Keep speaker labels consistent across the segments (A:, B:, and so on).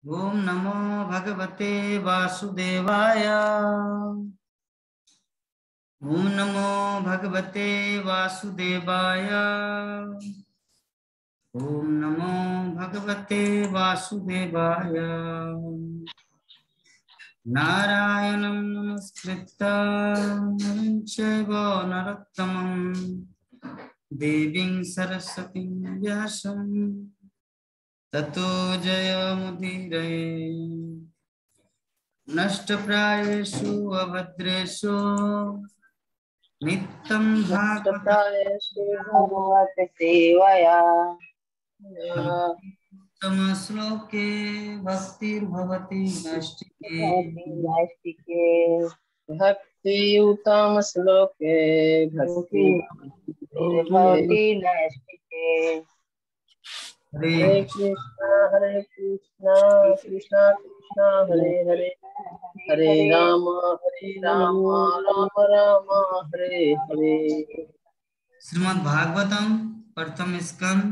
A: ओम नमो भगवते वासुदेवाय। ओम नमो भगवते वासुदेवाय। ओम नमो भगवते वासुदेवाय। नारायणं नमस्कृत्य नरं चैव नरोत्तमं देवीं सरस्वतीं व्यासं ततो जयमुदीरये। नष्टप्रायेषु अभद्रेषु नित्यं भागवत
B: भगवत सेवया
A: श्लोके भक्तिर्भवति नष्टिके।
B: नास्तिके भक्ति उत्तम श्लोके भक्ति भवति नास्तिके।
A: हरे
B: हरे कृष्ण कृष्ण कृष्ण हरे हरे हरे राम राम राम हरे हरे।
A: श्रीमद् भागवतम प्रथम स्कंद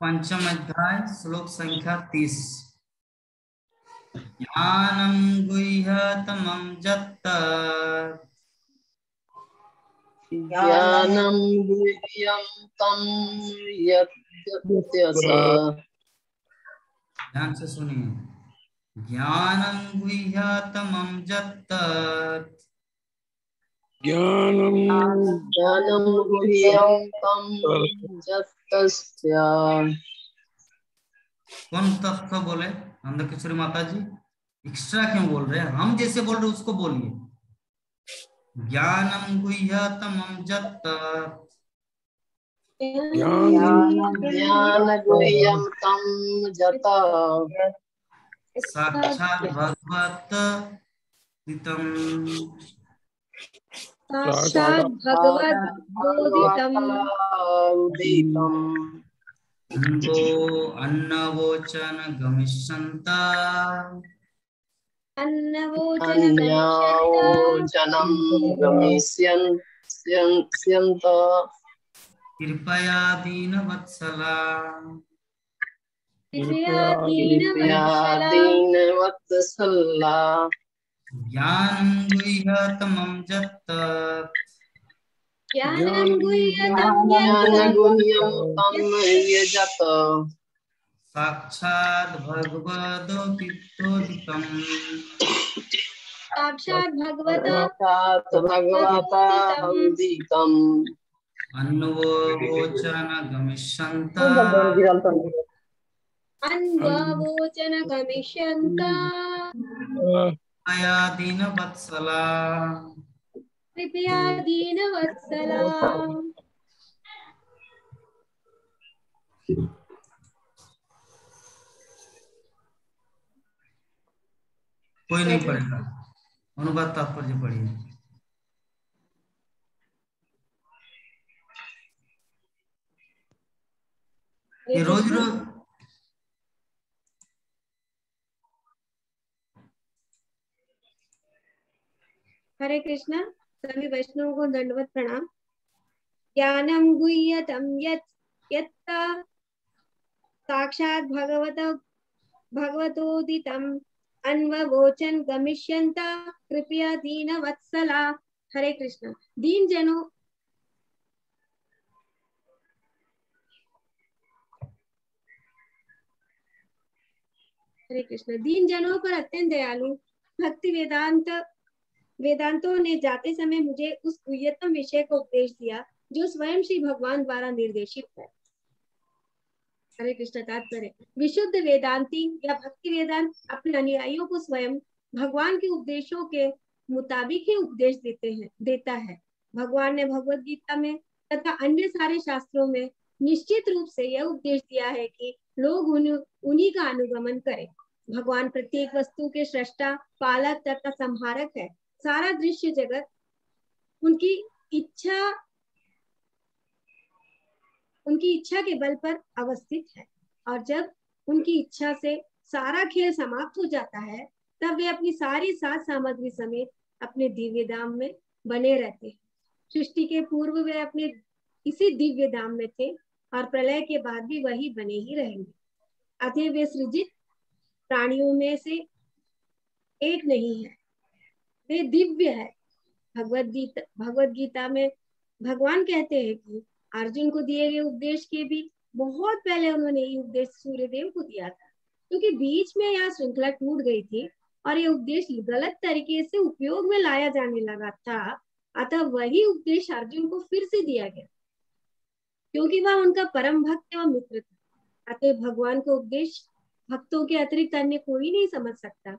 A: पंचम अध्याय श्लोक संख्या 30। ज्ञानं गुह्यतमं यत्तत्
B: ज्ञानं गुह्यं तं यत्
A: ध्यान से सुनिए। ज्ञानं गुह्यतमं यत्तत्
B: ज्ञानं गुह्यं तं यत्तस्य।
A: कौन तत्व बोले? नंद किशोरी माता जी एक्स्ट्रा क्यों बोल रहे हैं? हम जैसे बोल रहे हैं उसको बोलिए। ज्ञानं गुह्यतमं यत्तत्
B: ज्ञान गुह्यं तं यत्
A: साक्षात् भगवत हितं
C: साक्षात् भगवद्बोधितम्
B: उदितम्
A: अन्नवोचन गमिष्यन्ता
B: अन्यावोचनं गमिष्यन्त
A: कृपया दीनवत्सला
B: दीनवत्सला।
A: ज्ञानं गुह्यतमं यत्तत्
C: ज्ञानं गुह्यतं
B: ज्ञानगुह्यं तं यजत
A: साक्षात् भगवदोदितम्
C: साक्षात्
B: साक्षात् भगवता उदितम्।
A: अन्वोचन गमिष्यन्ता
C: अन्ववोचन गमिष्यन्त
A: कृपया दीनवत्सला
C: कृपया दीनवत्सला।
A: कोई नहीं पढ़ेगा। अनुवाद तात्पर्य पढ़िए। ये रोज रोज
C: हरे कृष्णा। सभी वैष्णवों को दंडवत प्रणाम। ज्ञानं गुह्यतं यत् साक्षात् भगवतोदितम् अन्ववोचन गमिष्यन्त कृपया दीनवत्सला। हरे कृष्ण। दीन जनों हरे कृष्ण। दीन जनों पर अत्यंत दयालु भक्ति वेदांतों ने जाते समय मुझे उस गुह्यतम विषय को उपदेश दिया जो स्वयं श्री भगवान द्वारा निर्देशित है। हरे कृष्ण। तात्पर्य विशुद्ध वेदांती या भक्ति वेदांत अपने अनुयायियों को स्वयं भगवान के उपदेशों के मुताबिक ही उपदेश देता है। भगवान ने भगवत गीता में तथा अन्य सारे शास्त्रों में निश्चित रूप से यह उपदेश दिया है कि लोग उन्हीं का अनुगमन करें। भगवान प्रत्येक वस्तु के सृष्टा, पालक तथा संहारक है। सारा दृश्य जगत उनकी इच्छा के बल पर अवस्थित है और जब उनकी इच्छा से सारा खेल समाप्त हो जाता है तब वे अपनी सारी साज सामग्री समेत अपने दिव्य धाम में बने रहते हैं। सृष्टि के पूर्व वे अपने इसी दिव्य धाम में थे और प्रलय के बाद भी वही बने ही रहेंगे। अतः वे सृजित प्राणियों में से एक नहीं है, वे दिव्य है। भगवत गीता में भगवान कहते हैं कि अर्जुन को दिए गए उपदेश के भी बहुत पहले उन्होंने ये उपदेश सूर्यदेव को दिया था, क्योंकि बीच में यह श्रृंखला टूट गई थी और ये उपदेश गलत तरीके से उपयोग में लाया जाने लगा था। अतः वही उपदेश अर्जुन को फिर से दिया गया, क्योंकि वह उनका परम भक्त एवं मित्र था। अतः भगवान का उपदेश भक्तों के अतिरिक्त अन्य कोई नहीं समझ सकता।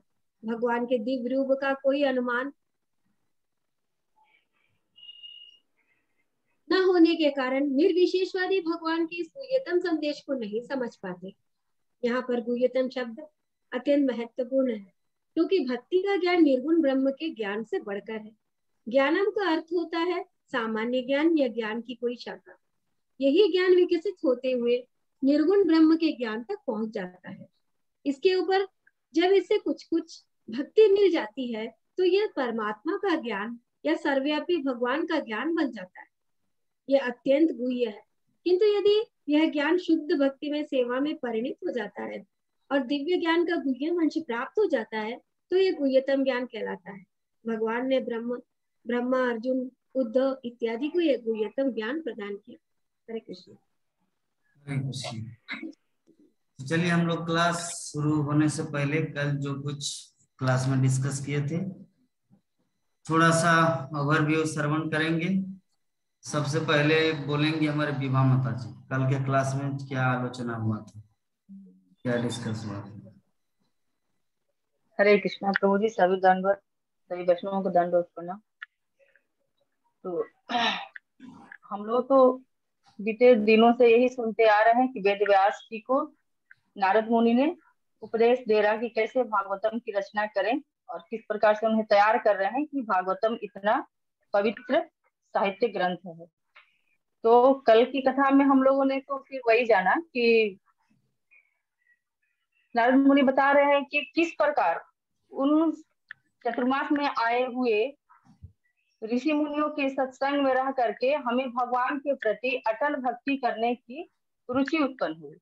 C: भगवान के दिव्य रूप का कोई अनुमान न होने के कारण निर्विशेषवादी भगवान के इस गुह्यतम संदेश को नहीं समझ पाते। यहाँ पर गुह्यतम शब्द अत्यंत महत्वपूर्ण है, क्योंकि भक्ति का ज्ञान निर्गुण ब्रह्म के ज्ञान से बढ़कर है। ज्ञानम का अर्थ होता है सामान्य ज्ञान या ज्ञान की कोई शाखा। यही ज्ञान विकसित होते हुए निर्गुण ब्रह्म के ज्ञान तक पहुंच जाता है। इसके ऊपर जब इसे कुछ कुछ भक्ति मिल जाती है तो यह परमात्मा का ज्ञान या सर्वव्यापी भगवान का ज्ञान बन जाता है। यह अत्यंत गुह्य है, किंतु यदि यह ज्ञान शुद्ध भक्ति में सेवा में परिणित हो जाता है और दिव्य ज्ञान का गुह्य अंश प्राप्त हो जाता है तो यह गुह्यतम ज्ञान कहलाता है। भगवान ने ब्रह्मा, अर्जुन, उद्धव इत्यादि को यह गुह्यतम ज्ञान प्रदान किया। हरे कृष्ण।
A: हरे कृष्ण। तो चलिए हम लोग क्लास शुरू होने से पहले कल जो कुछ क्लास में डिस्कस किए थे थोड़ा सा ओवरव्यू श्रवण करेंगे। सबसे पहले बोलेंगे हमारे विभा माता जी, कल के क्लास में क्या आलोचना हुआ था, क्या डिस्कस हुआ था।
D: हरे कृष्णा प्रभु जी, सभी दंडवत, सभी वैष्णवों को दंडवत प्रणाम। तो हम लोग तो बीते दिनों से यही सुनते आ रहे हैं कि वेद व्यास जी को नारद मुनि ने उपदेश दे रहा कि कैसे भागवतम की रचना करें और किस प्रकार से उन्हें तैयार कर रहे हैं कि भागवतम इतना पवित्र साहित्य ग्रंथ है। तो कल की कथा में हम लोगों ने तो फिर वही जाना कि नारद मुनि बता रहे हैं कि किस प्रकार उन चतुर्मास में आए हुए ऋषि मुनियों के सत्संग में रह करके हमें भगवान के प्रति अटल भक्ति करने की रुचि उत्पन्न हुई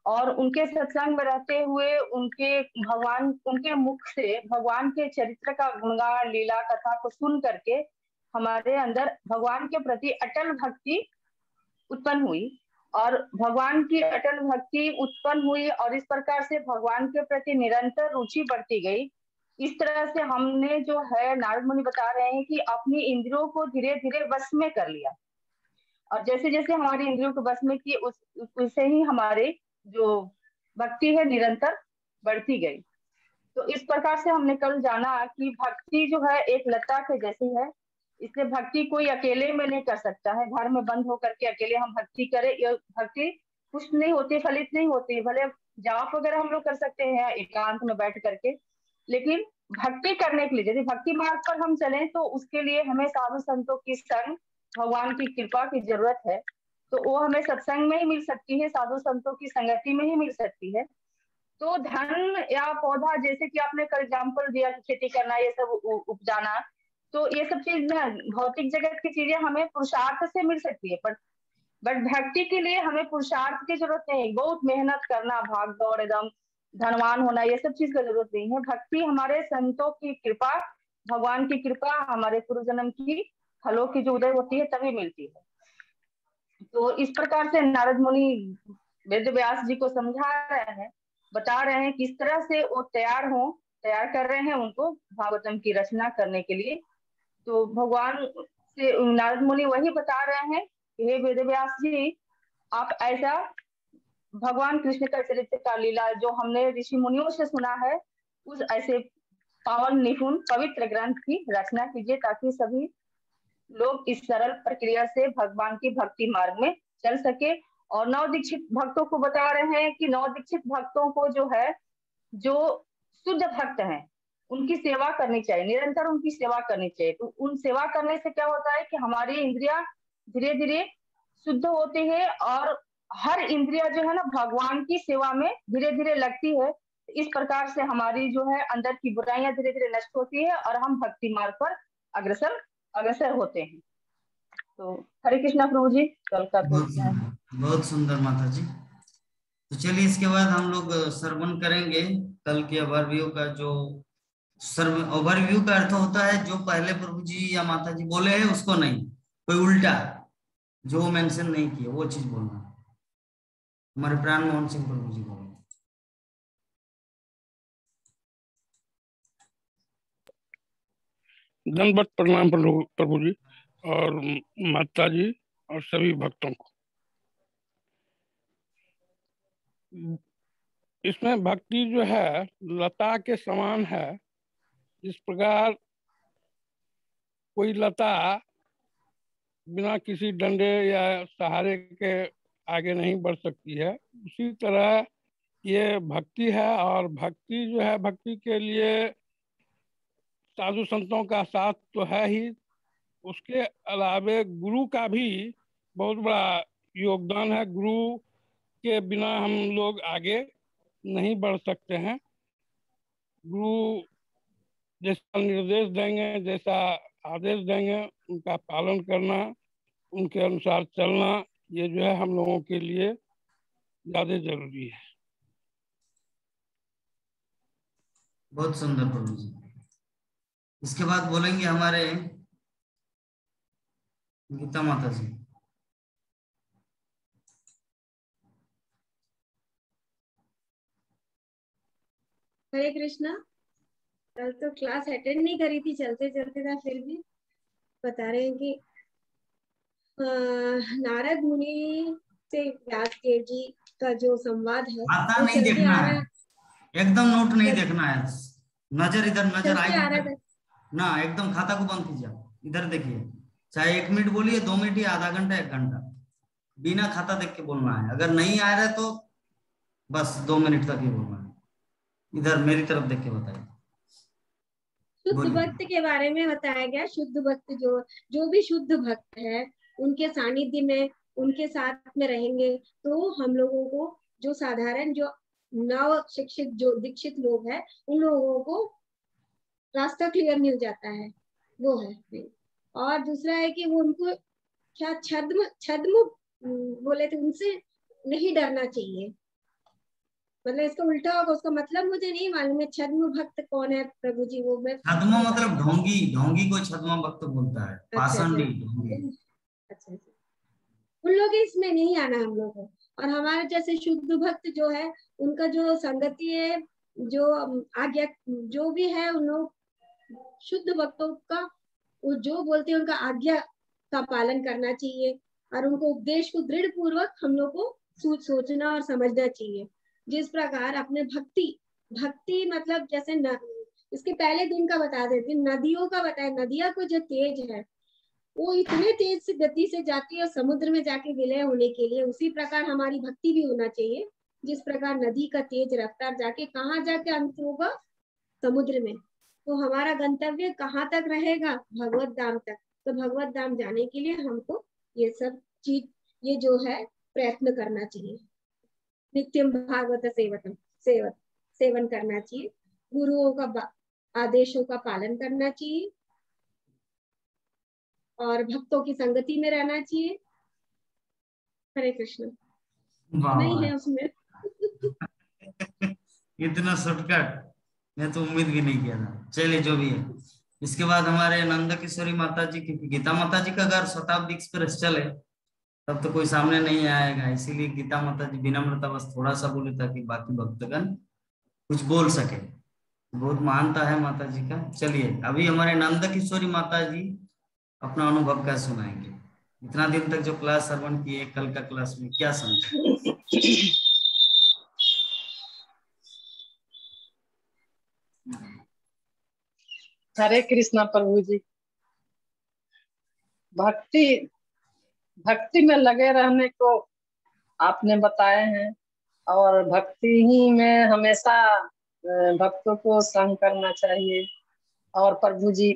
D: और उनके सत्संग में रहते हुए उनके मुख से भगवान के चरित्र का गुणगान, लीला कथा को सुन करके हमारे अंदर भगवान के प्रति अटल भक्ति उत्पन्न हुई और भगवान की अटल भक्ति उत्पन्न हुई और इस प्रकार से भगवान के प्रति निरंतर रुचि बढ़ती गई। इस तरह से हमने जो है नारद मुनि बता रहे हैं कि अपनी इंद्रियों को धीरे धीरे वश में कर लिया और जैसे जैसे हमारी इंद्रियों को वश में की उससे ही हमारे जो भक्ति है निरंतर बढ़ती गई। तो इस प्रकार से हमने कल जाना कि भक्ति जो है एक लता के जैसी है, इसलिए भक्ति कोई अकेले में नहीं कर सकता है। घर में बंद होकर के अकेले हम भक्ति करें, यह भक्ति पुष्ट नहीं होती, फलित नहीं होती। भले जाप वगैरह हम लोग कर सकते हैं एकांत में बैठ करके, लेकिन भक्ति करने के लिए यदि भक्ति मार्ग पर हम चलें तो उसके लिए हमें साधु संतों की संग, भगवान की कृपा की जरूरत है। तो वो हमें सत्संग में ही मिल सकती है, साधु संतों की संगति में ही मिल सकती है। तो धन या पौधा, जैसे कि आपने कल एग्जाम्पल दिया कि खेती करना, ये सब उपजाना, तो ये सब चीज ना भौतिक जगत की चीजें हमें पुरुषार्थ से मिल सकती है, बट भक्ति के लिए हमें पुरुषार्थ की जरूरत नहीं, बहुत मेहनत करना, भाग दौड़, एकदम धनवान होना, ये सब चीज का जरूरत नहीं है। भक्ति हमारे संतों की कृपा, भगवान की कृपा, हमारे पूर्व जन्म की फलों की जो उदय होती है तभी मिलती है। तो इस प्रकार से नारद मुनि वेद व्यास जी को समझा रहे हैं, बता रहे हैं किस तरह से वो तैयार कर रहे हैं उनको भागवतम की रचना करने के लिए। तो भगवान से नारद मुनि वही बता रहे हैं कि हे वेद व्यास जी, आप ऐसा भगवान कृष्ण का चरित्र का लीला जो हमने ऋषि मुनियों से सुना है, उस ऐसे पावन निपुण पवित्र ग्रंथ की रचना कीजिए ताकि सभी लोग इस सरल प्रक्रिया से भगवान की भक्ति मार्ग में चल सके। और नव दीक्षित भक्तों को बता रहे हैं कि नव दीक्षित भक्तों को जो है, जो शुद्ध भक्त हैं, उनकी सेवा करनी चाहिए, निरंतर उनकी सेवा करनी चाहिए। तो उन सेवा करने से क्या होता है कि हमारी इंद्रियां धीरे धीरे शुद्ध होती है और हर इंद्रिया जो है ना भगवान की सेवा में धीरे धीरे लगती है। इस प्रकार से हमारी जो है अंदर की बुराइयां धीरे धीरे नष्ट होती है और हम भक्ति मार्ग पर अग्रसर होते हैं। तो हरे कृष्णा प्रभु जी, कल का
A: बहुत सुंदर माता जी। तो चलिए इसके बाद हम लोग श्रवण करेंगे कल के ओवरव्यू का जो सर्व ओवरव्यू का अर्थ होता है जो पहले प्रभु जी या माता जी बोले हैं उसको नहीं, कोई उल्टा जो मेंशन नहीं किया वो चीज बोलना। हमारे प्राण मोहन सिंह प्रभु जी बोले।
E: दंडवत प्रणाम प्रभु जी और माता जी और सभी भक्तों को। इसमें भक्ति जो है लता के समान है। इस प्रकार कोई लता बिना किसी डंडे या सहारे के आगे नहीं बढ़ सकती है, उसी तरह ये भक्ति है। और भक्ति जो है, भक्ति के लिए साधु संतों का साथ तो है ही, उसके अलावे गुरु का भी बहुत बड़ा योगदान है। गुरु के बिना हम लोग आगे नहीं बढ़ सकते हैं। गुरु जैसा निर्देश देंगे, जैसा आदेश देंगे, उनका पालन करना, उनके अनुसार चलना, ये जो है हम लोगों के लिए ज्यादा जरूरी है।
A: बहुत सुंदर प्रभु जी। इसके बाद बोलेंगे हमारे गीता माता जी।
C: हरे कृष्णा। कल तो क्लास अटेंड नहीं करी थी, चलते चलते था, फिर भी बता रहे हैं कि नारद मुनि से व्यास देव जी का जो संवाद है
A: खाता
C: वो
A: नहीं
C: चलते
A: देखना
C: आ रहा
A: है,
C: है।
A: एकदम नोट नहीं देखना है, नजर इधर नजर
C: चलते
A: आई
C: आ रहा था
A: ना, एकदम खाता को बंद कीजिए, इधर देखिए। चाहे 1 मिनट बोलिए, 2 मिनट या आधा घंटा 1 घंटा, बिना खाता देख के बोलना है। अगर नहीं आ रहा है तो बस 2 मिनट तक ही बोलना है। इधर मेरी तरफ देख के बताइए।
C: शुद्ध भक्त के बारे में बताया गया। शुद्ध भक्त जो भी शुद्ध भक्त है, उनके सानिध्य में, उनके साथ में रहेंगे तो हम लोगों को, जो साधारण जो नव शिक्षित जो दीक्षित लोग हैं, उन लोगों को रास्ता क्लियर मिल जाता है, वो है। और दूसरा है कि वो उनको क्या छद्म बोले थे, उनसे नहीं डरना चाहिए। मतलब इसका उल्टा होगा, उसका मतलब मुझे नहीं मालूम है। छद्म भक्त कौन है प्रभु जी? वो मैं
A: छद्म मतलब ढोंगी, ढोंगी को छद्म भक्त बोलता है। पाषांडी ढोंगी।
C: अच्छा, उन लोग इसमें नहीं आना हम लोग को। और हमारे जैसे शुद्ध भक्त जो है, उनका जो संगति है, जो आज्ञा जो भी है, उन लोग शुद्ध भक्तों का वो जो बोलते हैं उनका आज्ञा का पालन करना चाहिए। और उनको उपदेश को दृढ़ पूर्वक हम लोग को सोचना और समझना चाहिए। जिस प्रकार अपने भक्ति मतलब जैसे इसके पहले दिन का बता देती, नदियों का बताया। नदियां को जो तेज है वो इतने तेज से गति से जाती है और समुद्र में जाके विलय होने के लिए, उसी प्रकार हमारी भक्ति भी होना चाहिए। जिस प्रकार नदी का तेज रफ्तार जाके कहाँ जाके अंत होगा? समुद्र में। तो हमारा गंतव्य कहाँ तक रहेगा? भगवत धाम तक। तो भगवत धाम जाने के लिए हमको ये सब चीज, ये जो है प्रयत्न करना चाहिए। नित्यम भागवत सेवन करना चाहिए। गुरुओं का आदेशों का पालन करना चाहिए और भक्तों की संगति में रहना चाहिए। हरे कृष्ण। नहीं है उसमें
A: इतना शॉर्टकट मैं तो उम्मीद भी नहीं किया था। चलिए जो भी है। इसके बाद हमारे नंद किशोरी माता जी की, गीता माता जी का अगर शताब्दी एक्सप्रेस चले तब तो कोई सामने नहीं आएगा, इसीलिए गीता माता जी विनम्रता बस थोड़ा सा बोले ताकि बाकी भक्तगण कुछ बोल सके। बहुत महानता है माता जी का। चलिए अभी हमारे नंद किशोरी माता जी अपना अनुभव क्या सुनाएंगे। इतना दिन तक जो क्लास श्रवण किए, कल का क्लास में क्या समझे?
B: हरे कृष्णा प्रभु जी। भक्ति में लगे रहने को आपने बताए हैं, और भक्ति ही में हमेशा भक्तों को संग करना चाहिए। और प्रभु जी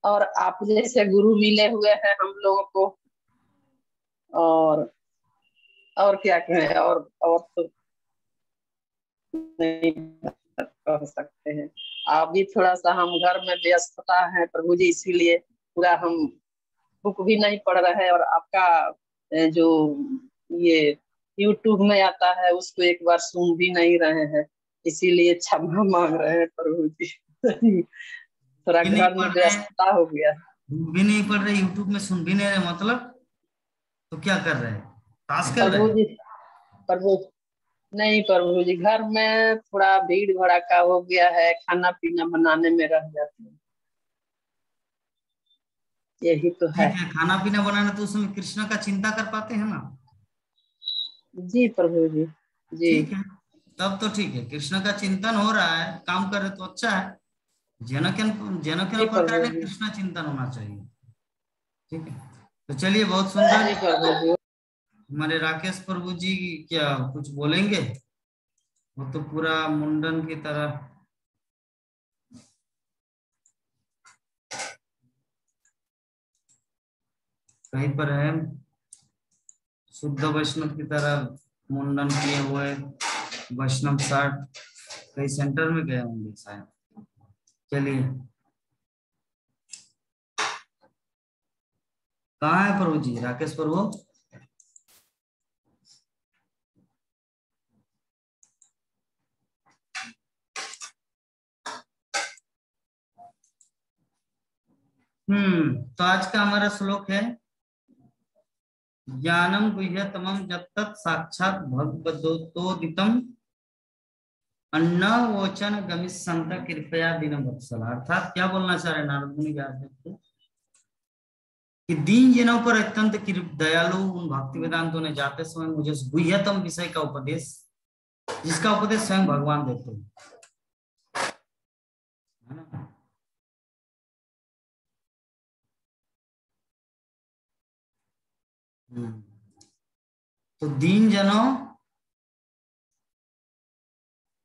B: और आप जैसे गुरु मिले हुए हैं हम लोगों को, और क्या कहें, और तो नहीं कर सकते हैं। अभी थोड़ा सा हम घर में व्यस्तता है प्रभु जी, इसीलिए पूरा हम बुक भी नहीं पढ़ रहे हैं। और आपका जो ये यूट्यूब में आता है उसको एक बार सुन भी नहीं रहे हैं, इसीलिए क्षमा मांग रहे हैं प्रभु जी। थोड़ा
A: भी नहीं
B: घर में
A: पढ़ रहे,
B: व्यस्तता हो गया।
A: भी नहीं पढ़ रहे, यूट्यूब में सुन भी नहीं रहे, मतलब तो क्या कर रहे हैं, ताश खेल रहे
B: प्रभु
A: हैं?
B: जी, प्रभु नहीं प्रभु जी, घर में थोड़ा भीड़ भड़ाका हो गया है, खाना पीना बनाने में रह जाते हैं, यही तो है।
A: ठीक है, खाना पीना बनाना तो उसमें कृष्ण का चिंता कर पाते हैं ना।
B: जी प्रभु जी। जी
A: ठीक है, तब तो ठीक है, कृष्ण का चिंतन हो रहा है, काम कर रहे तो अच्छा है। जनक
B: जी प्रभु
A: प्रकार
B: जी।
A: कृष्ण चिंतन होना चाहिए। ठीक है, तो चलिए, बहुत सुंदर।
B: जी प्रभु जी।
A: हमारे राकेश प्रभु जी क्या कुछ बोलेंगे? वो तो पूरा मुंडन की तरह कहीं पर है, शुद्ध वैष्णव की तरह मुंडन किए हुए वैष्णव शर्ट, कई सेंटर में गए होंगे शायद। चलिए, कहाँ है प्रभु जी, राकेश प्रभु? तो आज का हमारा श्लोक है, ज्ञानम गुह्यतमं यत्तत् साक्षात् भगवदोदितम् अन्ना वोचन गमिष्यन्त कृपया दीनवत्सल। अर्थात क्या बोलना चाह रहे नारद मुनि व्यास को, कि दीन जनों पर अत्यंत दयालु उन भक्ति वेदांतों ने जाते समय मुझे उस गुह्यतम विषय का उपदेश, जिसका उपदेश स्वयं भगवान देते हैं, है ना? तो दीन जनों,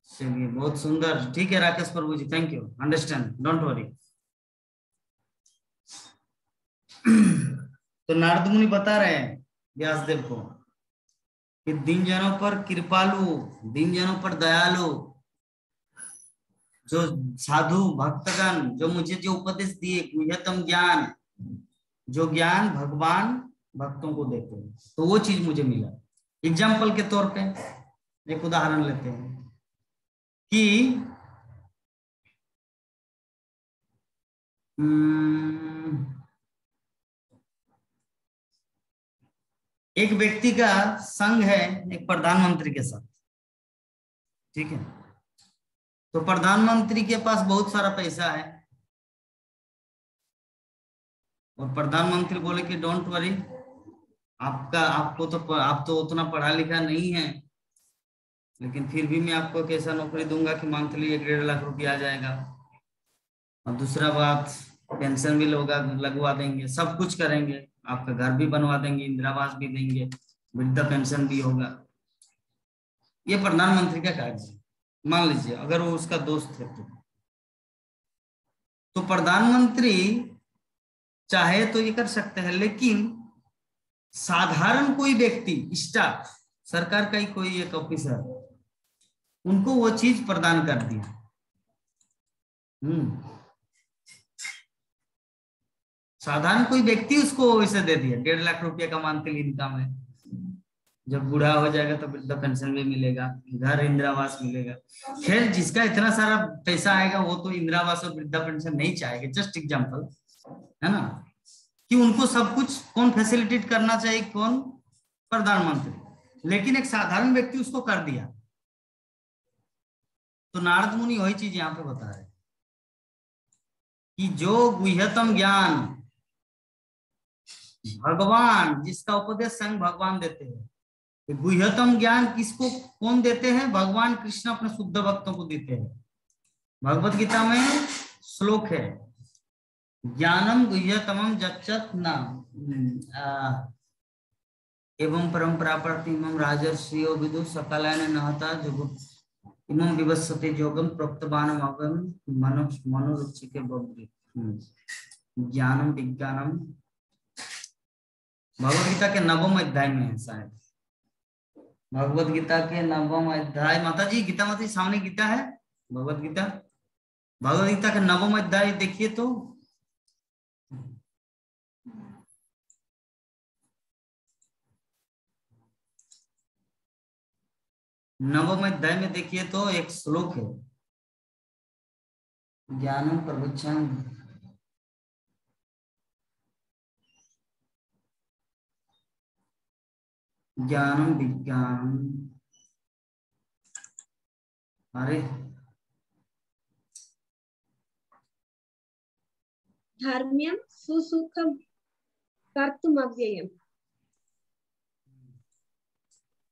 A: चलिए बहुत सुंदर, ठीक है Rakesh Prabhu ji, thank you, understand, don't worry. तो नारद मुनि बता रहे हैं व्यासदेव को कि दीन जनों पर कृपालु, दीन जनों पर दयालु, जो साधु भक्तगण, जो मुझे जो उपदेश दिए, गुह्यतम ज्ञान, जो ज्ञान भगवान भक्तों को देते हैं, तो वो चीज मुझे मिला। एग्जाम्पल के तौर पे एक उदाहरण लेते हैं कि एक व्यक्ति का संग है एक प्रधानमंत्री के साथ, ठीक है? तो प्रधानमंत्री के पास बहुत सारा पैसा है, और प्रधानमंत्री बोले कि डोंट वरी, आप तो उतना पढ़ा लिखा नहीं है, लेकिन फिर भी मैं आपको कैसा नौकरी दूंगा कि मंथली 1.5 लाख रुपया आ जाएगा, और दूसरा बात, पेंशन भी लगवा देंगे, सब कुछ करेंगे, आपका घर भी बनवा देंगे, इंदिरा आवास भी देंगे, वृद्धा पेंशन भी होगा। ये प्रधानमंत्री का कार्य है। मान लीजिए अगर वो उसका दोस्त है तो प्रधानमंत्री चाहे तो ये कर सकते हैं, लेकिन साधारण कोई व्यक्ति, स्टाफ, सरकार का ही कोई एक ऑफिसर, उनको वो चीज प्रदान कर दिया। साधारण कोई व्यक्ति उसको वैसे दे दिया, 1.5 लाख रुपया का मंथली इनकम है, जब बूढ़ा हो जाएगा तो वृद्धा पेंशन भी मिलेगा, घर इंदिरा आवास मिलेगा। खैर जिसका इतना सारा पैसा आएगा वो तो इंदिरा आवास और वृद्धा पेंशन नहीं चाहेगा, जस्ट एग्जांपल है ना, कि उनको सब कुछ कौन फैसिलिटेट करना चाहिए, कौन? प्रधानमंत्री। लेकिन एक साधारण व्यक्ति उसको कर दिया। तो नारद मुनि वही चीज यहाँ पे बता रहे कि जो गुह्यतम ज्ञान भगवान, जिसका उपदेश स्वयं भगवान देते हैं, गुह्यतम ज्ञान किसको कौन देते हैं? भगवान कृष्ण अपने शुद्ध भक्तों को देते हैं। भगवत गीता में श्लोक है, ज्ञानम गुह्यतमं यच्चत न एवं परंपरा प्रति इमं राजर्षियो विदु सकलायन नहता जगत इमं विवस्वते योगम प्रोक्तवानम अवम मनोरुचि के बौद्धि ज्ञानम विज्ञानम, भगवत गीता के 9वें अध्याय में है शायद, भगवत गीता के 9वें अध्याय, माता जी गीता, माता जी सामने गीता है, भगवत गीता, भगवत गीता के 9वें अध्याय देखिए तो नवम अध्याय में देखिए तो एक श्लोक है, ज्ञानम प्रवचन, ज्ञानम विज्ञान, अरे
C: धर्म्यम सुसुखम कर्तुमव्ययम्।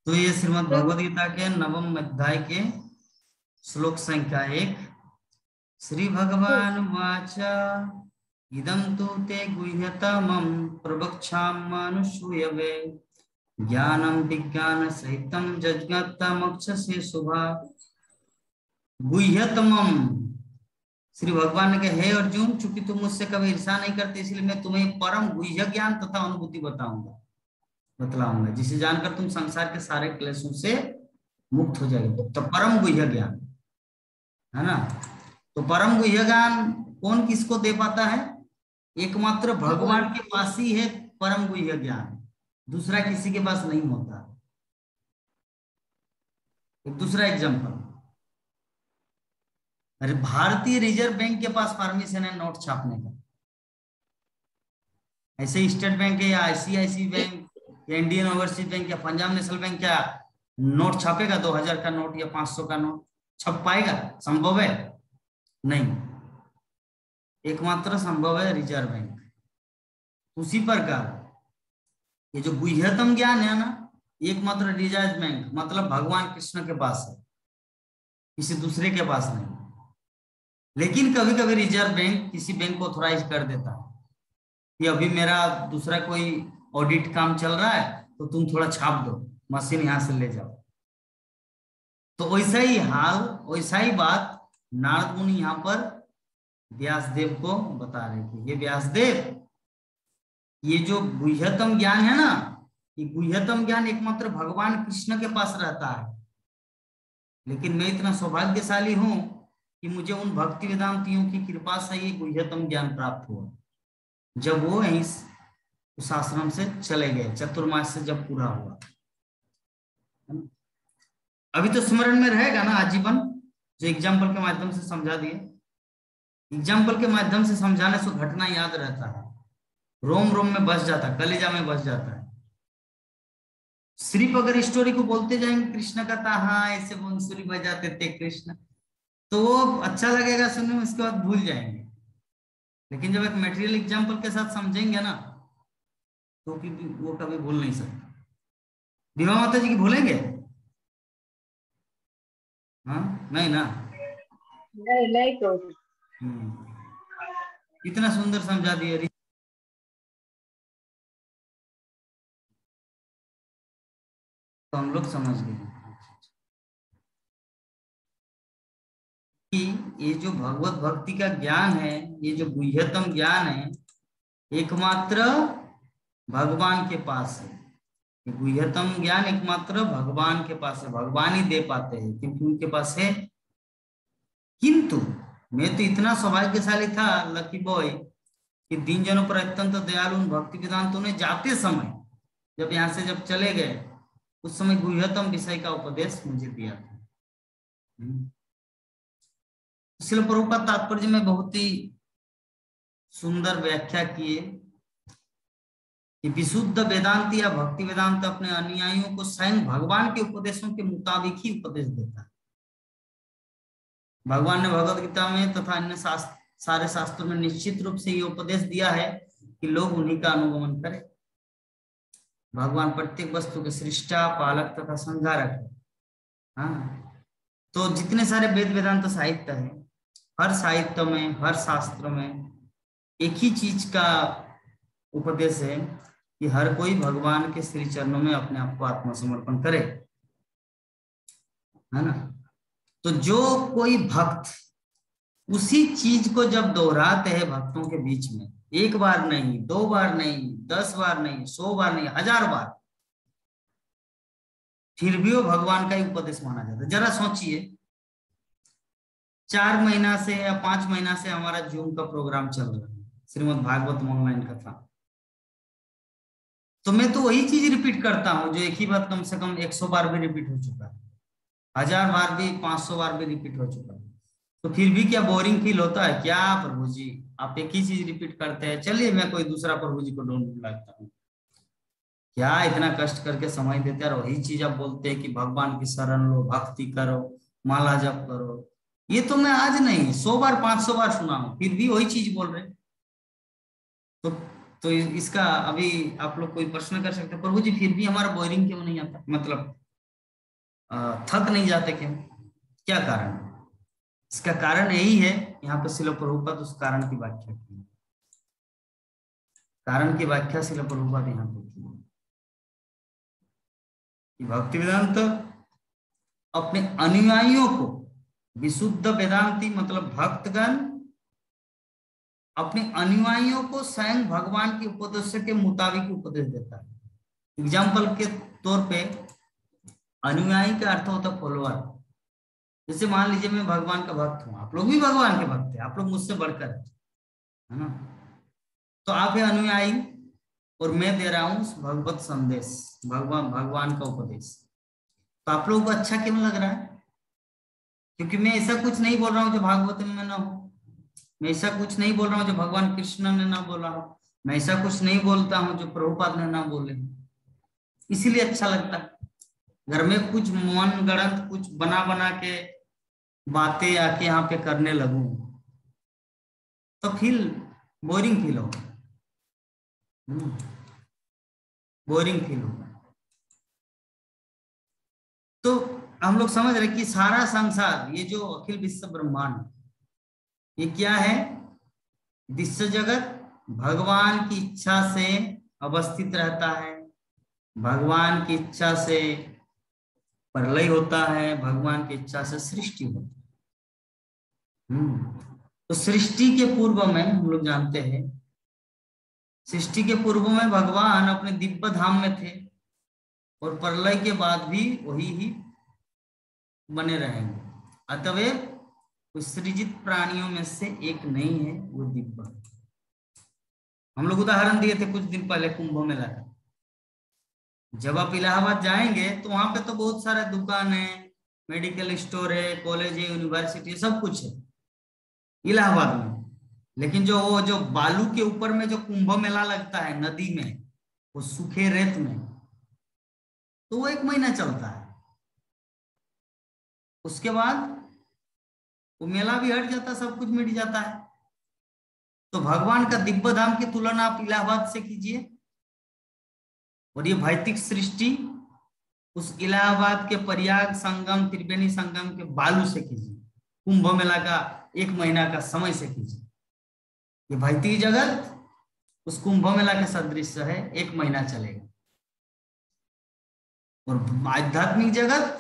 A: तो ये श्रीमद् भगवद गीता के नवम अध्याय के श्लोक संख्या 1। श्री भगवान वाच इदं तु ते गुह्यतमं प्रवक्ष्याम्यनुसूयवे ज्ञानं विज्ञान सहितं जगत्तमक्षसे शुभा। गुह्यतमम, श्री भगवान ने कहा, हे अर्जुन, चूंकि तुम मुझसे कभी ईर्षा नहीं करते इसलिए मैं तुम्हें परम गुह्य ज्ञान तथा अनुभूति बतलाऊंगा, जिसे जानकर तुम संसार के सारे क्लेशों से मुक्त हो जाएंगे। तो परम गुह्य ज्ञान है ना। तो परम गुह्य ज्ञान कौन किसको दे पाता है? एकमात्र भगवान के पास ही है परम गुह्य ज्ञान, दूसरा किसी के पास नहीं होता। एक दूसरा एग्जांपल, अरे भारतीय रिजर्व बैंक के पास परमिशन है नोट छापने का, ऐसे स्टेट बैंक है या आईसीआईसी बैंक या इंडियन ओवरसीज बैंक या पंजाब नेशनल बैंक क्या नोट छापेगा? 2000 का नोट या 500 का नोट छप पाएगा? संभव है? नहीं। एकमात्र संभव है रिजर्व बैंक। उसी प्रकार ये जो गुह्यतम ज्ञान है ना, एकमात्र रिजर्व बैंक मतलब भगवान कृष्ण के पास है, किसी दूसरे के पास नहीं। लेकिन कभी कभी रिजर्व बैंक किसी बैंक को ऑथोराइज कर देता है कि अभी मेरा दूसरा कोई ऑडिट काम चल रहा है तो तुम थोड़ा छाप दो, मशीन यहां से ले जाओ। तो वैसा ही हाल, वैसा ही बात नारद मुनि यहाँ पर व्यासदेव को बता रहे थे। ये व्यासदेव, ये जो गुह्यतम ज्ञान है ना, ये गुह्यतम ज्ञान एकमात्र भगवान कृष्ण के पास रहता है। लेकिन मैं इतना सौभाग्यशाली हूं कि मुझे उन भक्ति वेदांतियों की कृपा से ये गुह्यतम ज्ञान प्राप्त हुआ, जब वो यहीं उस आश्रम से चले गए, चतुर्मास से जब पूरा हुआ। अभी तो स्मरण में रहेगा ना आजीवन, जो एग्जाम्पल के माध्यम से समझा दिए। एग्जाम्पल के माध्यम से समझाने से घटना याद रहता है, रोम रोम में बस जाता है, कलेजा में बस जाता है। सिर्फ अगर स्टोरी को बोलते जाएंगे कृष्ण का था, हाँ ऐसे बांसुरी बजाते थे कृष्ण, तो वो अच्छा लगेगा सुनने में, उसके बाद भूल जाएंगे। लेकिन जब एक मटेरियल एग्जाम्पल के साथ समझेंगे ना, तो वो कभी भूल नहीं सकते। विभा माता जी की भूलेंगे? हाँ नहीं ना,
D: नहीं तो
A: इतना सुंदर समझा दिया, तो हम लोग समझ गए कि ये जो भगवत भक्ति का ज्ञान है, ये जो गुह्यतम ज्ञान है, एकमात्र भगवान के पास है। ये गुह्यतम ज्ञान एकमात्र भगवान के पास है, भगवान ही दे पाते हैं क्योंकि उनके पास है। किंतु मैं तो इतना सौभाग्यशाली था, लकी बॉय, कि दीन जनों पर अत्यंत दयालु भक्ति वेदांतों ने जाते समय, जब यहाँ से जब चले गए, उस समय गुह्यतम विषय का उपदेश मुझे दिया था। इसलिए प्रभुपाद तात्पर्य में बहुत ही सुंदर व्याख्या किए कि विशुद्ध वेदांत या भक्ति वेदांत अपने अनुयायियों को स्वयं भगवान के उपदेशों के मुताबिक ही उपदेश देता है। भगवान ने भगवद गीता में तथा अन्य सारे शास्त्रों में निश्चित रूप से ये उपदेश दिया है कि लोग उन्हीं का अनुगमन करें। भगवान प्रत्येक वस्तु के सृष्टा, पालक तथा संहारक है। हाँ, तो जितने सारे वेद वेदांत साहित्य है, हर साहित्य में, हर शास्त्र में एक ही चीज का उपदेश है कि हर कोई भगवान के श्री चरणों में अपने आप को आत्मसमर्पण करे, है ना। तो जो कोई भक्त उसी चीज को जब दोहराते हैं भक्तों के बीच में, एक बार नहीं, 2 बार नहीं, 10 बार नहीं, 100 बार नहीं, 1000 बार, फिर भी वो भगवान का ही उपदेश माना जाता है। जरा सोचिए, 4 महीना से या 5 महीना से हमारा जूम का प्रोग्राम चल रहा है, श्रीमद् भागवत ऑनलाइन कथा। तो मैं तो वही चीज रिपीट करता हूँ जो एक ही बात कम से कम 100 बार भी रिपीट हो चुका है। 1000 बार भी, 500 बार भी रिपीट हो चुका है, तो फिर भी क्या बोरिंग फील होता है क्या प्रभु जी? आप एक ही चीज रिपीट करते हैं, चलिए मैं कोई दूसरा प्रभु जी को ढूंढ लाता हूँ। क्या इतना कष्ट करके समय देते हैं और वही चीज आप बोलते हैं कि भगवान की शरण लो, भक्ति करो, माला जप करो। ये तो मैं आज नहीं 100 बार 500 बार सुना हूं, फिर भी वही चीज बोल रहे। तो इसका अभी आप लोग कोई प्रश्न कर सकते हैं, प्रभु जी फिर भी हमारा बोरिंग क्यों नहीं आता, मतलब थक नहीं जाते क्यों, क्या कारण? इसका कारण यही है, यहाँ पे श्रील प्रभुपाद उस कारण की व्याख्या की है। कारण की व्याख्या श्रील प्रभुपाद यहाँ पे की है कि भक्ति वेदांत अपने अनुयायियों को, विशुद्ध वेदांती मतलब भक्तगण अपने अनुयायियों को स्वयं भगवान के उपदेश के मुताबिक उपदेश देता है। एग्जाम्पल के तौर पे अनुयायी का अर्थ होता है फॉलोअर। जैसे मान लीजिए मैं भगवान का भक्त हूँ, आप लोग भी भगवान के भक्त हैं, आप लोग मुझसे बढ़कर है ना, तो आप है अनुयायी और मैं दे रहा हूँ भगवत संदेश, भगवान का उपदेश, तो आप लोगों को अच्छा क्यों लग रहा है? क्योंकि मैं ऐसा कुछ नहीं बोल रहा हूँ जो भागवत में ना हो, मैं ऐसा कुछ नहीं बोल रहा हूँ जो भगवान कृष्ण ने ना बोला हो, मैं ऐसा कुछ नहीं बोलता हूँ जो प्रभुपाद ने ना बोले, इसीलिए अच्छा लगता है। घर में कुछ मन गढ़ंत कुछ बना बना के बातें आके यहाँ पे करने लगूं तो बोरिंग फील होगा, बोरिंग फील होगा। तो हम लोग समझ रहे कि सारा संसार, ये जो अखिल विश्व ब्रह्मांड, ये क्या है? विश्व जगत भगवान की इच्छा से अवस्थित रहता है, भगवान की इच्छा से प्रलय होता है, भगवान की इच्छा से सृष्टि होती है। तो सृष्टि के पूर्व में हम लोग जानते हैं, सृष्टि के पूर्व में भगवान अपने दिव्य धाम में थे और प्रलय के बाद भी वही ही बने रहेंगे। अतएव उस सृजित प्राणियों में से एक नहीं है, वो दिव्य। हम लोग उदाहरण दिए थे कुछ दिन पहले कुंभ मेला का। जब आप इलाहाबाद जाएंगे तो वहां पे तो बहुत सारे दुकान है, मेडिकल स्टोर है, कॉलेज है, यूनिवर्सिटी, सब कुछ है इलाहाबाद में। लेकिन जो बालू के ऊपर में जो कुंभ मेला लगता है नदी में, वो सूखे रेत में, तो वो 1 महीना चलता है। उसके बाद वो मेला भी हट जाता, सब कुछ मिट जाता है। तो भगवान का दिव्य धाम की तुलना आप इलाहाबाद से कीजिए और ये भौतिक सृष्टि उस इलाहाबाद के प्रयाग संगम, त्रिवेणी संगम के बालू से कीजिए, कुंभ मेला का 1 महीना का समय से कीजिए। ये भौतिक जगत उस कुंभ मेला के सदृश है, 1 महीना चलेगा। और आध्यात्मिक जगत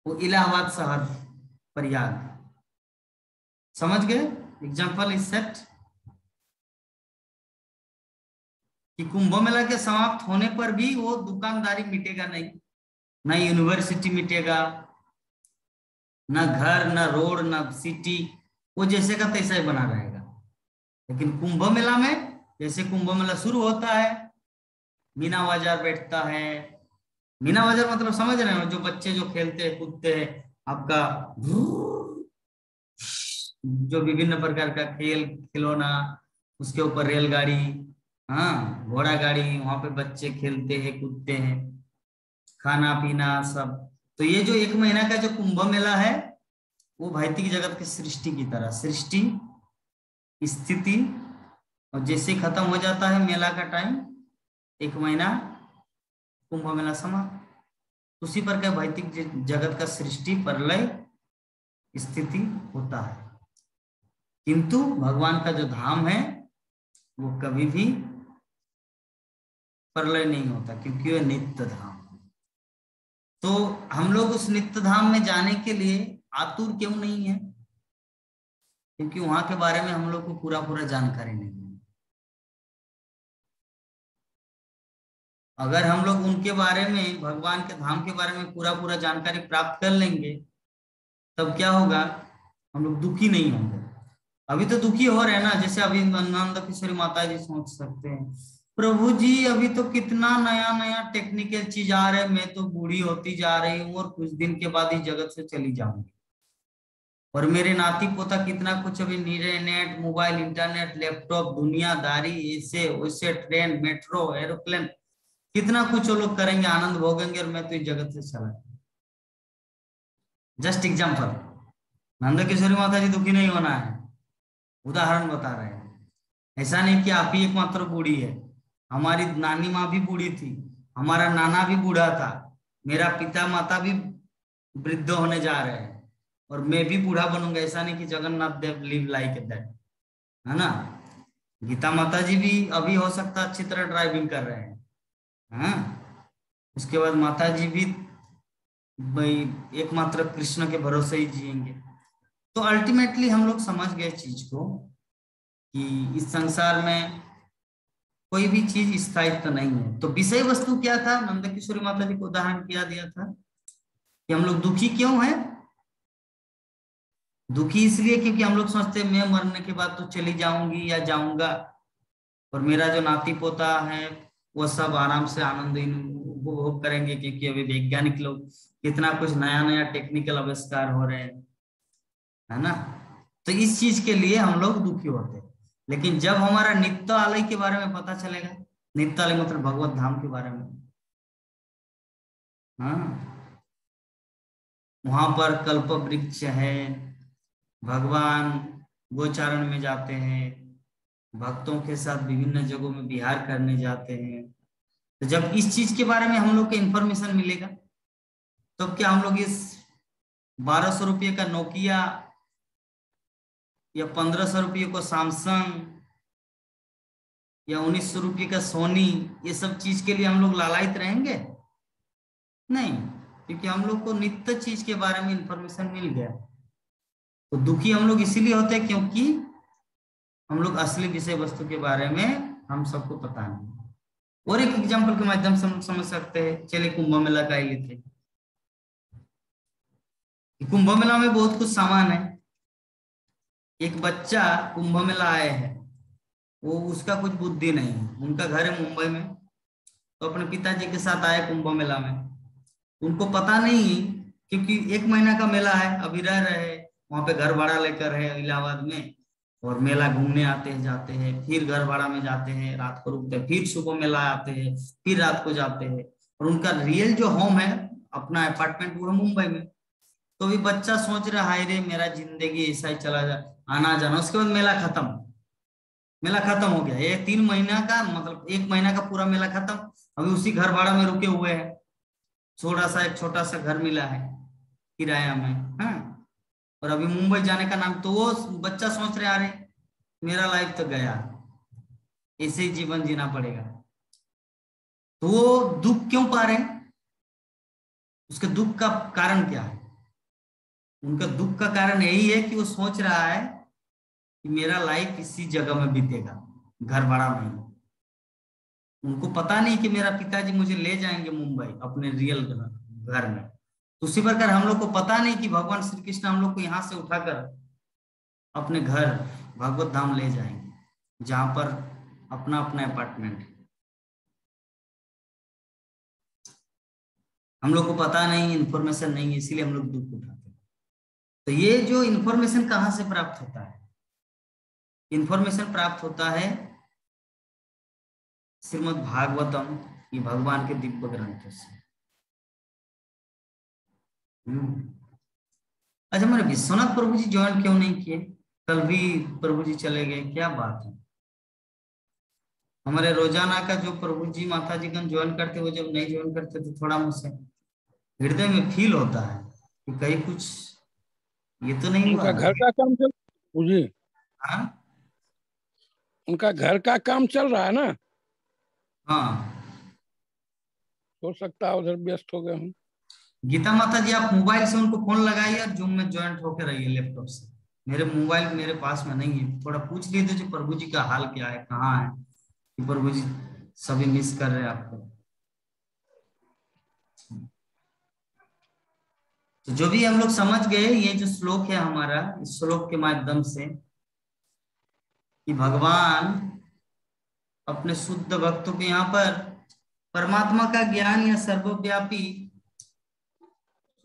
A: वो इलाहाबाद शहर, प्रयाग, समझ गए? एग्जाम्पल इज सेट कि कुंभ मेला के समाप्त होने पर भी वो दुकानदारी मिटेगा नहीं, ना यूनिवर्सिटी मिटेगा, ना घर, ना रोड, ना सिटी, वो जैसे का तैसा ही बना रहेगा। लेकिन कुंभ मेला में, जैसे कुंभ मेला शुरू होता है, मीना बाजार बैठता है। मीना बाजार मतलब समझ रहे हो, जो बच्चे जो खेलते हैं कूदते हैं, आपका जो विभिन्न प्रकार का खिलौना, उसके ऊपर रेलगाड़ी, हाँ घोड़ा गाड़ी, वहां पे बच्चे खेलते हैं कूदते हैं, खाना पीना सब। तो ये जो 1 महीना का जो कुंभ मेला है, वो भौतिक जगत की सृष्टि की तरह, सृष्टि स्थिति, और जैसे खत्म हो जाता है मेला का टाइम, 1 महीना कुंभ मेला समाप्त। उसी पर क्या भौतिक जगत का सृष्टि प्रलय स्थिति होता है। किंतु भगवान का जो धाम है वो कभी भी प्रलय नहीं होता, क्योंकि वह नित्य धाम है। तो हम लोग उस नित्य धाम में जाने के लिए आतुर क्यों नहीं है? क्योंकि वहां के बारे में हम लोग को पूरा जानकारी नहीं है। अगर हम लोग उनके बारे में, भगवान के धाम के बारे में पूरा जानकारी प्राप्त कर लेंगे, तब क्या होगा? हम लोग दुखी नहीं होंगे। अभी तो दुखी हो रहे हैं ना, जैसे अभी नंद किशोरी माता जी सोच सकते हैं प्रभु जी अभी तो कितना नया नया टेक्निकल चीज आ रहे हैं, मैं तो बूढ़ी होती जा रही हूँ और कुछ दिन के बाद इस जगत से चली जाऊंगी। और मेरे नाती पोता कितना कुछ अभी नेट, मोबाइल, इंटरनेट, लैपटॉप, दुनियादारी, ऐसे वैसे, ट्रेन, मेट्रो, एरोप्लेन, कितना कुछ वो लोग करेंगे, आनंद भोगेंगे, और मैं तो इस जगत से चला। जस्ट एग्जाम्पल, नंद किशोरी माता जी दुखी नहीं होना है, उदाहरण बता रहे हैं। ऐसा नहीं कि आप ही एकमात्र बूढ़ी है, हमारी नानी माँ भी बूढ़ी थी, हमारा नाना भी बूढ़ा था, मेरा पिता माता भी वृद्ध होने जा रहे हैं, और मैं भी बूढ़ा बनूंगा। ऐसा नहीं कि जगन्नाथ देव लिव लाइक दैट, है ना। गीता माता जी भी अभी हो सकता अच्छी तरह ड्राइविंग कर रहे हैं, हाँ। उसके बाद माता जी भी भाई एकमात्र कृष्ण के भरोसे ही जिएंगे। तो अल्टीमेटली हम लोग समझ गए चीज को कि इस संसार में कोई भी चीज स्थायित्व नहीं है। तो विषय वस्तु क्या था, नंद किशोरी माता जी को उदाहरण किया दिया था कि हम लोग दुखी क्यों हैं। दुखी इसलिए क्योंकि हम लोग सोचते हैं मैं मरने के बाद तो चली जाऊंगी या जाऊंगा, और मेरा जो नाती पोता है वो सब आराम से आनंद उपभोग करेंगे, क्योंकि अभी वैज्ञानिक लोग कितना कुछ नया नया टेक्निकल आविष्कार हो रहे हैं, है ना। तो इस चीज के लिए हम लोग दुखी होते हैं। लेकिन जब हमारा नित्यालय के बारे में पता चलेगा, नित्यालय मतलब भगवत धाम के बारे में, हाँ, वहां पर कल्प वृक्ष है, भगवान गोचारण में जाते हैं, भक्तों के साथ विभिन्न जगहों में विहार करने जाते हैं। तो जब इस चीज के बारे में हम लोग को इंफॉर्मेशन मिलेगा, तो क्या हम लोग इस 1200 रुपये का नोकिया या 1500 रुपये को सैमसंग या 1900 रुपये का सोनी, ये सब चीज के लिए हम लोग लालायित रहेंगे? नहीं, क्योंकि हम लोग को नित्य चीज के बारे में इंफॉर्मेशन मिल गया। तो दुखी हम लोग इसीलिए होते हैं क्योंकि हम लोग असली विषय वस्तु के बारे में हम सबको पता नहीं। और एक एग्जाम्पल के माध्यम से हम समझ सकते हैं। चलिए कुंभ मेला का ही लेते हैं। कुंभ मेला में बहुत कुछ सामान है। एक बच्चा कुंभ मेला आए हैं, वो उसका कुछ बुद्धि नहीं है, उनका घर है मुंबई में, तो अपने पिताजी के साथ आए कुंभ मेला में। उनको पता नहीं, क्योंकि 1 महीना का मेला है, अभी रह रहे हैं वहां पे, घर भाड़ा लेकर है इलाहाबाद में, और मेला घूमने आते हैं, जाते हैं, फिर घर भाड़ा में जाते हैं, रात को रुकते हैं, फिर सुबह मेला आते हैं, फिर रात को जाते हैं। और उनका रियल जो होम है, अपना अपार्टमेंट, वो है मुंबई में। तो भी बच्चा सोच रहा है रे मेरा जिंदगी ऐसा ही चला जा, आना जाना। उसके बाद मेला खत्म, मेला खत्म हो गया। ये 3 महीना का मतलब 1 महीना का पूरा मेला खत्म। अभी उसी घर भाड़ा में रुके हुए हैं, एक छोटा सा घर मिला है किराया में, हाँ। और अभी मुंबई जाने का नाम, तो वो बच्चा सोच रहे अरे मेरा लाइफ तो गया, ऐसे ही जीवन जीना पड़ेगा। तो वो दुख क्यों पा रहे हैं? उसके दुख का कारण क्या है? उनका दुख का कारण यही है कि वो सोच रहा है कि मेरा लाइफ इसी जगह में बीतेगा, घर भाड़ा में। उनको पता नहीं कि मेरा पिताजी मुझे ले जाएंगे मुंबई अपने रियल घर में। तो उसी प्रकार हम लोग को पता नहीं कि भगवान श्री कृष्ण हम लोग को यहाँ से उठाकर अपने घर भगवत धाम ले जाएंगे, जहां पर अपना अपना अपार्टमेंट है। हम लोग को पता नहीं, इंफॉर्मेशन नहीं है, इसीलिए हम लोग दुख उठाते हैं। तो ये जो इंफॉर्मेशन कहाँ से प्राप्त होता है? इंफॉर्मेशन प्राप्त होता है श्रीमद् भागवतम, ये भगवान के दिव्य ग्रंथों से। अच्छा, मेरे विश्वनाथ प्रभु जी ज्वाइन क्यों नहीं किए? कल भी प्रभु जी चले गए, क्या बात है? हमारे रोजाना का जो प्रभु जी माता जी का ज्वाइन करते, वो जब नहीं ज्वाइन करते तो थोड़ा मुझसे हृदय में फील होता है कि कहीं कुछ ये तो नहीं हुआ।
E: उनका घर का काम चल जी,
A: हाँ
E: उनका घर का काम चल रहा है ना,
A: हाँ,
E: हो सकता है उधर व्यस्त हो गए हूँ।
A: गीता माता जी आप मोबाइल से उनको फोन लगाइए और जूम में ज्वाइंट होकर रहिए लैपटॉप से। मेरे मोबाइल मेरे पास में नहीं है, थोड़ा पूछ लीजिए जो प्रभु जी का हाल क्या है, कहाँ है, कि प्रभु जी सभी मिस कर रहे हैं आपको। तो जो भी हम लोग समझ गए, ये जो श्लोक है हमारा, इस श्लोक के माध्यम से कि भगवान अपने शुद्ध भक्तों के यहाँ पर परमात्मा का ज्ञान या सर्वव्यापी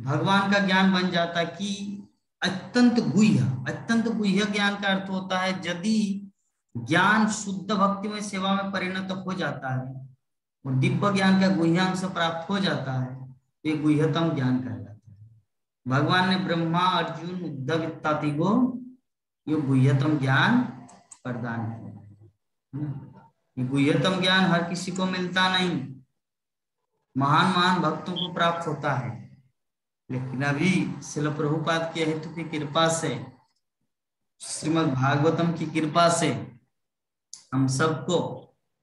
A: भगवान का ज्ञान बन जाता है कि अत्यंत गुह्य ज्ञान का अर्थ होता है यदि ज्ञान शुद्ध भक्ति में सेवा में परिणत हो जाता है और दिव्य ज्ञान का गुह्य अंश प्राप्त हो जाता है तो ये गुह्यतम ज्ञान कहलाता है। भगवान ने ब्रह्मा अर्जुन उद्धव इत्यादि को ये गुह्यतम ज्ञान प्रदान किया। ये गुह्यतम ज्ञान हर किसी को मिलता नहीं, महान महान भक्तों को प्राप्त होता है, लेकिन अभी श्रील प्रभुपाद के हेतु की कृपा से, श्रीमद् भागवतम की कृपा से हम सबको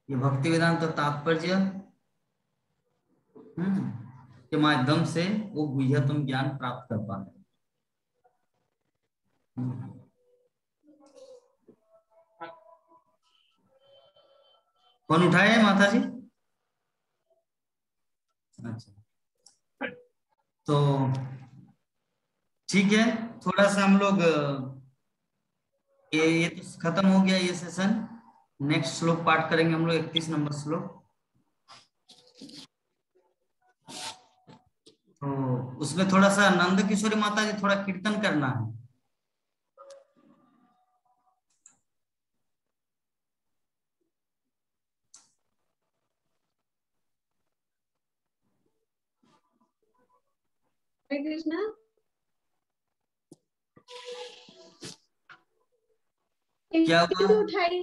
A: ये भक्ति वेदांत तात्पर्य के माध्यम से वो गुह्यतम ज्ञान प्राप्त कर पाए। कौन उठाए माता जी? अच्छा, तो ठीक है, थोड़ा सा हम लोग ये तो खत्म हो गया ये सेशन। नेक्स्ट श्लोक पाठ करेंगे हम लोग 31 नंबर श्लोक। तो उसमें थोड़ा सा नंद किशोरी माता जी थोड़ा कीर्तन करना है।
C: हरे कृष्णा।
A: क्या हुआ?
C: उठाई